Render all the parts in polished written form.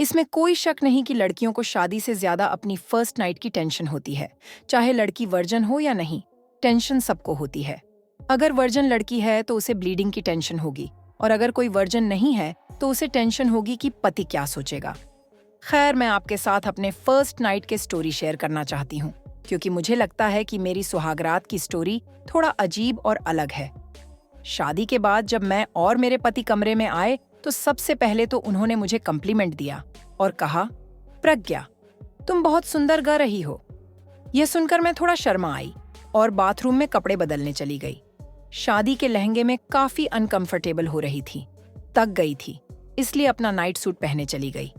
इसमें कोई शक नहीं कि लड़कियों को शादी से ज्यादा अपनी फर्स्ट नाइट की टेंशन होती है। चाहे लड़की वर्जन हो या नहीं, टेंशन सबको होती है। अगर वर्जन लड़की है तो उसे ब्लीडिंग की टेंशन होगी, और अगर कोई वर्जन नहीं है तो उसे टेंशन होगी कि पति क्या सोचेगा। खैर, मैं आपके साथ अपने फर्स्ट नाइट के स्टोरी शेयर करना चाहती हूँ, क्योंकि मुझे लगता है कि मेरी सुहागरात की स्टोरी थोड़ा अजीब और अलग है। शादी के बाद जब मैं और मेरे पति कमरे में आए तो सबसे पहले तो उन्होंने मुझे कम्प्लीमेंट दिया और कहा, प्रज्ञा, तुम बहुत सुंदर गा रही हो। यह सुनकर मैं थोड़ा शर्मा आई और बाथरूम में कपड़े बदलने चली गई। शादी के लहंगे में काफी अनकंफर्टेबल हो रही थी, थक गई थी, इसलिए अपना नाइट सूट पहने चली गई।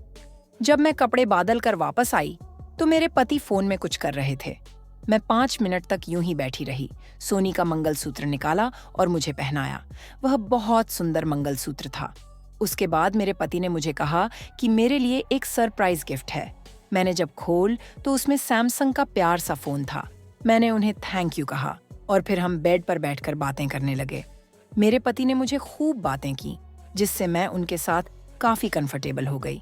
जब मैं कपड़े बादल कर वापस आई तो मेरे पति फोन में कुछ कर रहे थे। मैं 5 मिनट तक यूं ही बैठी रही। सोनी का मंगलसूत्र निकाला और मुझे पहनाया। वह बहुत सुंदर मंगलसूत्र था। उसके बाद मेरे पति ने मुझे कहा कि मेरे लिए एक सरप्राइज गिफ्ट है। मैंने जब खोल तो उसमें सैमसंग का प्यार सा फोन था। मैंने उन्हें थैंक यू कहा और फिर हम बेड पर बैठकर बातें करने लगे। मेरे पति ने मुझे खूब बातें की, जिससे मैं उनके साथ काफी कंफर्टेबल हो गई।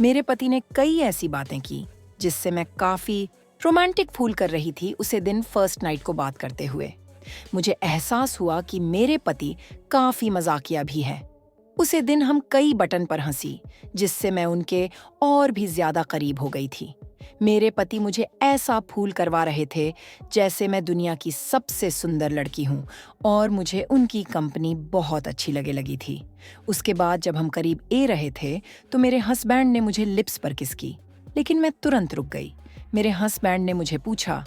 मेरे पति ने कई ऐसी बातें की जिससे मैं काफी रोमांटिक फील कर रही थी उसे दिन फर्स्ट नाइट को बात करते हुए। मुझे एहसास हुआ कि मेरे पति काफी मजाकिया भी है। उसे दिन हम कई बटन पर हंसी, जिससे मैं उनके और भी ज्यादा करीब हो गई थी। मेरे पति मुझे ऐसा फूल करवा रहे थे जैसे मैं दुनिया की सबसे सुंदर लड़की हूँ, और मुझे उनकी कंपनी बहुत अच्छी लगी थी। उसके बाद जब हम करीब ए रहे थे तो मेरे हस्बैंड ने मुझे लिप्स पर किस की, लेकिन मैं तुरंत रुक गई। मेरे हस्बैंड ने मुझे पूछा,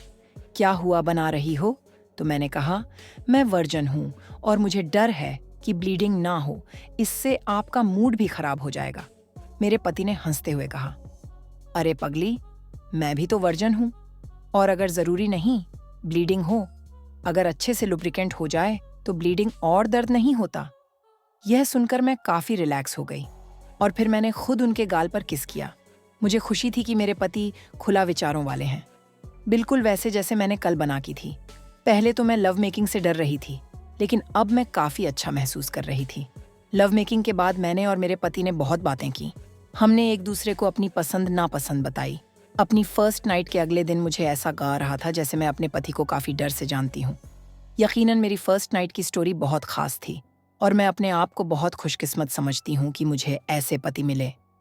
क्या हुआ, बना रही हो? तो मैंने कहा, मैं वर्जन हूँ और मुझे डर है कि ब्लीडिंग ना हो, इससे आपका मूड भी खराब हो जाएगा। मेरे पति ने हंसते हुए कहा, अरे पगली, मैं भी तो वर्जन हूँ, और अगर जरूरी नहीं ब्लीडिंग हो, अगर अच्छे से लुब्रिकेंट हो जाए तो ब्लीडिंग और दर्द नहीं होता। यह सुनकर मैं काफी रिलैक्स हो गई और फिर मैंने खुद उनके गाल पर किस किया। मुझे खुशी थी कि मेरे पति खुला विचारों वाले हैं, बिल्कुल वैसे जैसे मैंने कल बना की थी। पहले तो मैं लव मेकिंग से डर रही थी, लेकिन अब मैं काफी अच्छा महसूस कर रही थी। लव मेकिंग के बाद मैंने और मेरे पति ने बहुत बातें की। हमने एक दूसरे को अपनी पसंद नापसंद बताई। अपनी फर्स्ट नाइट के अगले दिन मुझे ऐसा गा रहा था जैसे मैं अपने पति को काफी डर से जानती हूँ। यकीनन मेरी फर्स्ट नाइट की स्टोरी बहुत खास थी और मैं अपने आप को बहुत खुशकिस्मत समझती हूँ कि मुझे ऐसे पति मिले।